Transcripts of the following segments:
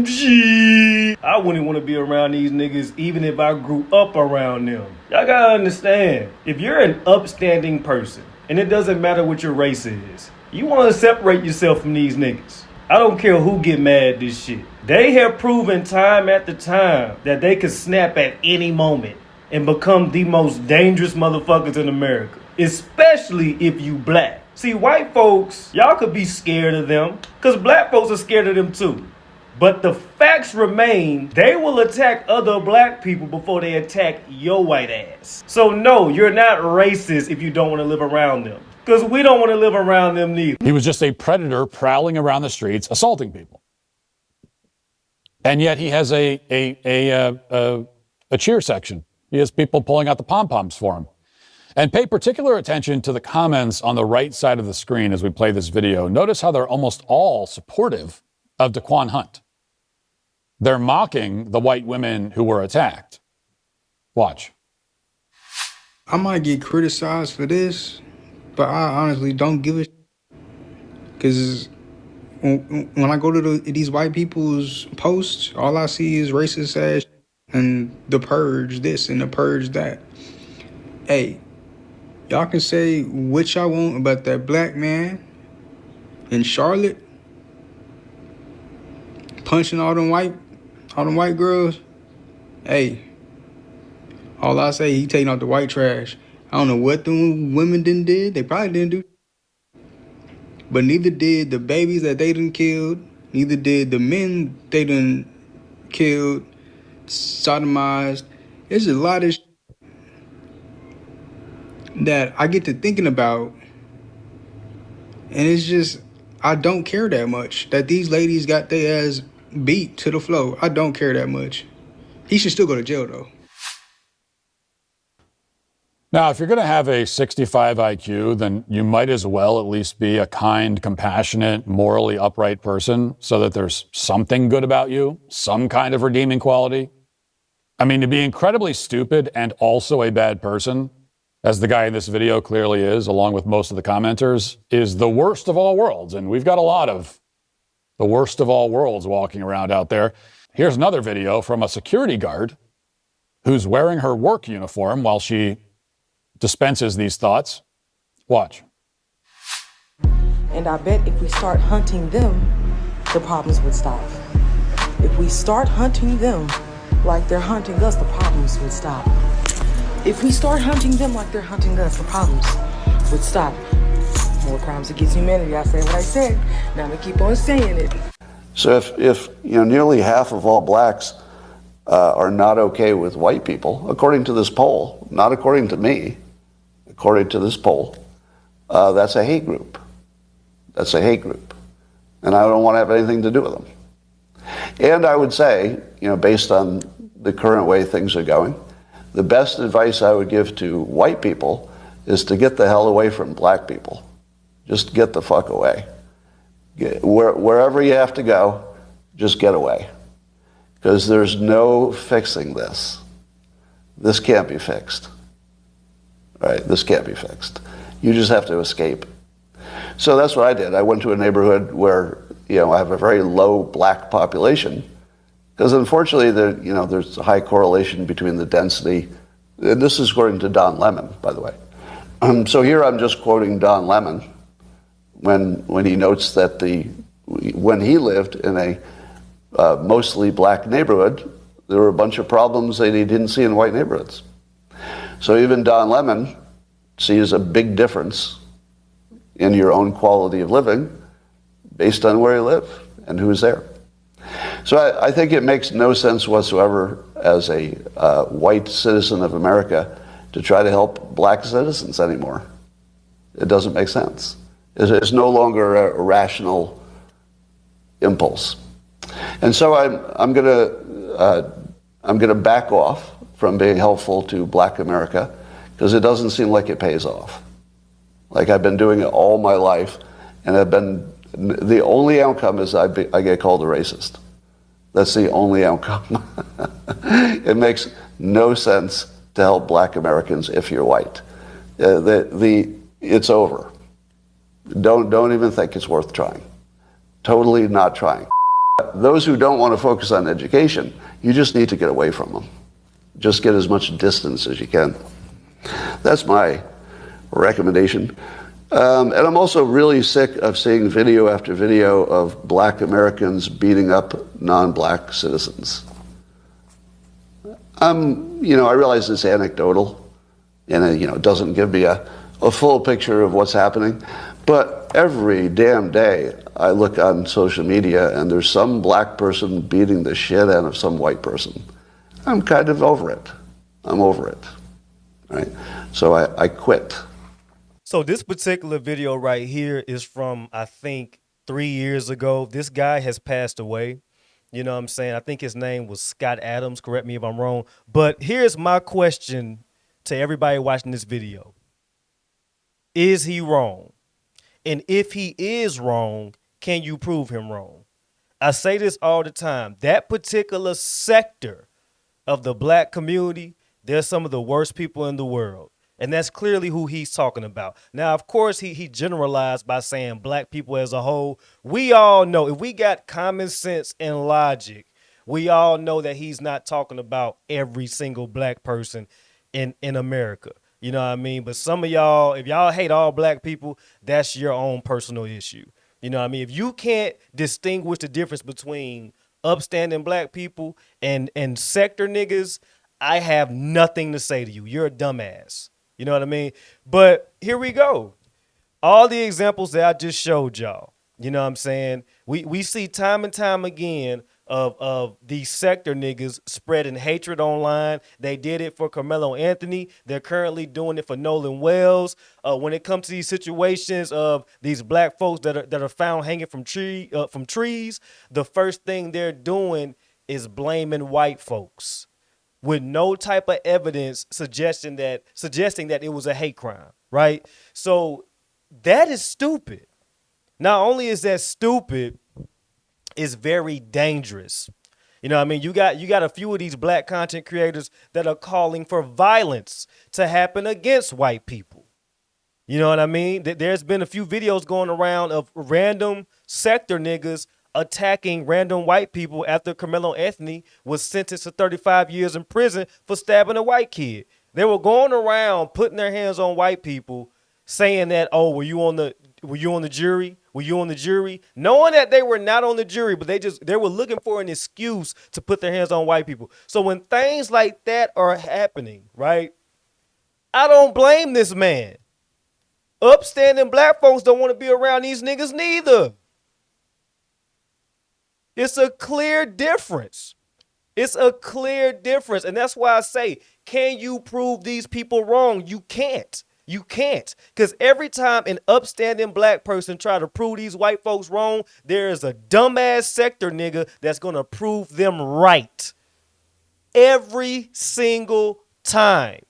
Shit. I wouldn't want to be around these niggas even if I grew up around them. Y'all gotta understand, if you're an upstanding person, and it doesn't matter what your race is, you want to separate yourself from these niggas. I don't care who get mad at this shit. They have proven time after time that they can snap at any moment and become the most dangerous motherfuckers in America. Especially if you black. See, white folks, y'all could be scared of them, because black folks are scared of them too. But the facts remain, they will attack other black people before they attack your white ass. So no, you're not racist if you don't want to live around them. Because we don't want to live around them neither. He was just a predator prowling around the streets, assaulting people. And yet he has a cheer section. He has people pulling out the pom-poms for him. And pay particular attention to the comments on the right side of the screen as we play this video. Notice how they're almost all supportive of Daquan Hunt. They're mocking the white women who were attacked. Watch. I might get criticized for this, but I honestly don't give a shit. Because when I go to these white people's posts, all I see is racist ass and the purge this and the purge that. Hey, y'all can say what y'all want about that black man in Charlotte punching all them white girls. Hey, all I say, he taking out the white trash. I don't know what the women did. They probably didn't do. But neither did the babies that they done killed. Neither did the men they done killed, sodomized. There's a lot of that I get to thinking about. And it's just, I don't care that much that these ladies got their ass beat to the floor. I don't care that much. He should still go to jail, though. Now, if you're going to have a 65 IQ, then you might as well at least be a kind, compassionate, morally upright person so that there's something good about you, some kind of redeeming quality. I mean, to be incredibly stupid and also a bad person, as the guy in this video clearly is, along with most of the commenters, is the worst of all worlds. And we've got a lot of the worst of all worlds walking around out there. Here's another video from a security guard who's wearing her work uniform while she dispenses these thoughts. Watch. And I bet if we start hunting them, the problems would stop. If we start hunting them like they're hunting us, the problems would stop. If we start hunting them like they're hunting us, the problems would stop. More crimes against humanity. I said what I said. Now I'm gonna keep on saying it. So if nearly half of all blacks are not okay with white people, according to this poll, not according to me, according to this poll, that's a hate group. That's a hate group. And I don't want to have anything to do with them. And I would say, based on the current way things are going, the best advice I would give to white people is to get the hell away from black people. Just get the fuck away. Wherever you have to go, just get away. Because there's no fixing this. This can't be fixed. Right? This can't be fixed. You just have to escape. So that's what I did. I went to a neighborhood where, I have a very low black population. Because unfortunately, there's a high correlation between the density. And this is according to Don Lemon, by the way. So here I'm just quoting Don Lemon when he notes that when he lived in a mostly black neighborhood, there were a bunch of problems that he didn't see in white neighborhoods. So even Don Lemon sees a big difference in your own quality of living based on where you live and who's there. So I think it makes no sense whatsoever as a white citizen of America to try to help black citizens anymore. It doesn't make sense. It's no longer a rational impulse. And so I'm gonna back off from being helpful to black America because it doesn't seem like it pays off. Like I've been doing it all my life, and the only outcome is I get called a racist. That's the only outcome. It makes no sense to help black Americans if you're white. It's over. Don't even think it's worth trying. Totally not trying. Those who don't want to focus on education, you just need to get away from them. Just get as much distance as you can. That's my recommendation. And I'm also really sick of seeing video after video of black Americans beating up non-black citizens. I realize it's anecdotal, and it doesn't give me a full picture of what's happening. But every damn day I look on social media and there's some black person beating the shit out of some white person. I'm kind of over it. I'm over it. Right? So I quit. So this particular video right here is from, I think, 3 years ago. This guy has passed away. You know what I'm saying? I think his name was Scott Adams. Correct me if I'm wrong. But here's my question to everybody watching this video. Is he wrong? And if he is wrong, can you prove him wrong? I say this all the time. That particular sector of the black community, they're some of the worst people in the world. And that's clearly who he's talking about. Now, of course, he generalized by saying black people as a whole. We all know, if we got common sense and logic, we all know that he's not talking about every single black person in America. You know what I mean? But some of y'all, if y'all hate all black people, that's your own personal issue. You know what I mean? If you can't distinguish the difference between upstanding black people and sector niggas, I have nothing to say to you. You're a dumbass. You know what I mean? But here we go. All the examples that I just showed y'all, you know what I'm saying? We see time and time again of these sector niggas spreading hatred online. They did it for Carmelo Anthony. They're currently doing it for Nolan Wells. When it comes to these situations of these black folks that are found hanging from trees, the first thing they're doing is blaming white folks with no type of evidence suggesting that it was a hate crime, right? So that is stupid. Not only is that stupid, it's very dangerous. You know what I mean? You got a few of these black content creators that are calling for violence to happen against white people. You know what I mean? There's been a few videos going around of random sector niggas attacking random white people after Carmelo Anthony was sentenced to 35 years in prison for stabbing a white kid. They were going around putting their hands on white people, saying that, oh, were you on the jury? Were you on the jury? Knowing that they were not on the jury, but they were looking for an excuse to put their hands on white people. So when things like that are happening, right, I don't blame this man. Upstanding black folks don't want to be around these niggas neither. It's a clear difference. It's a clear difference. And that's why I say, can you prove these people wrong? You can't. You can't. Because every time an upstanding black person try to prove these white folks wrong, there is a dumbass sector nigga that's going to prove them right. Every single time.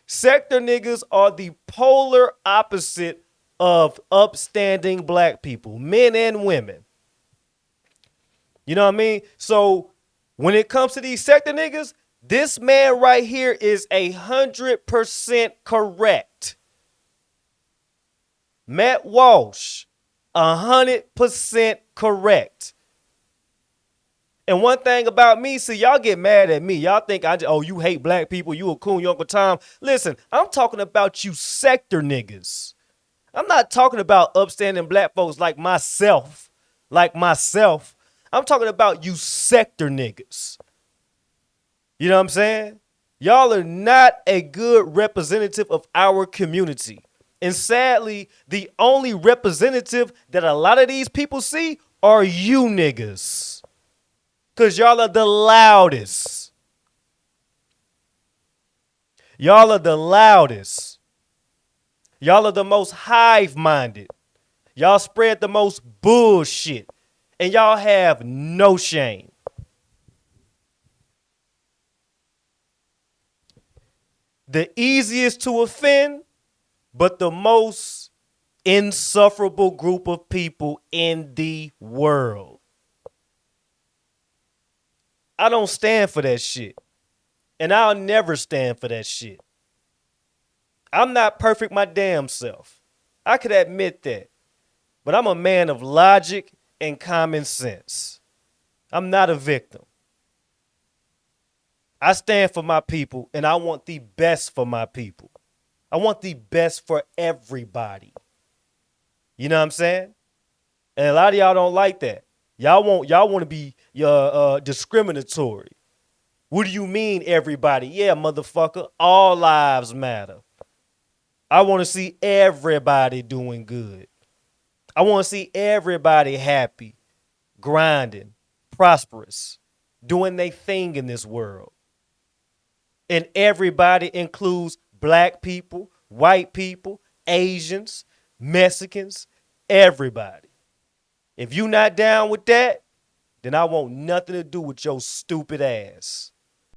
Sector niggas are the polar opposite of upstanding black people, men and women. You know what I mean? So when it comes to these sector niggas, this man right here is 100% correct. Matt Walsh, 100% correct. And one thing about me, see, y'all get mad at me. Y'all think you hate black people, you a coon, you Uncle Tom. Listen, I'm talking about you sector niggas. I'm not talking about upstanding black folks like myself. I'm talking about you sector niggas. You know what I'm saying? Y'all are not a good representative of our community. And sadly, the only representative that a lot of these people see are you niggas. Because y'all are the loudest. Y'all are the loudest. Y'all are the most hive-minded. Y'all spread the most bullshit. And y'all have no shame. The easiest to offend, but the most insufferable group of people in the world. I don't stand for that shit. And I'll never stand for that shit. I'm not perfect my damn self. I could admit that. But I'm a man of logic and common sense. I'm not a victim. I stand for my people, and I want the best for my people. I want the best for everybody. You know what I'm saying? And a lot of y'all don't like that. Y'all want to be discriminatory. What do you mean, everybody? Yeah, motherfucker. All lives matter. I want to see everybody doing good. I want to see everybody happy, grinding, prosperous, doing their thing in this world. And everybody includes black people, white people, Asians, Mexicans, everybody. If you not down with that, then I want nothing to do with your stupid ass.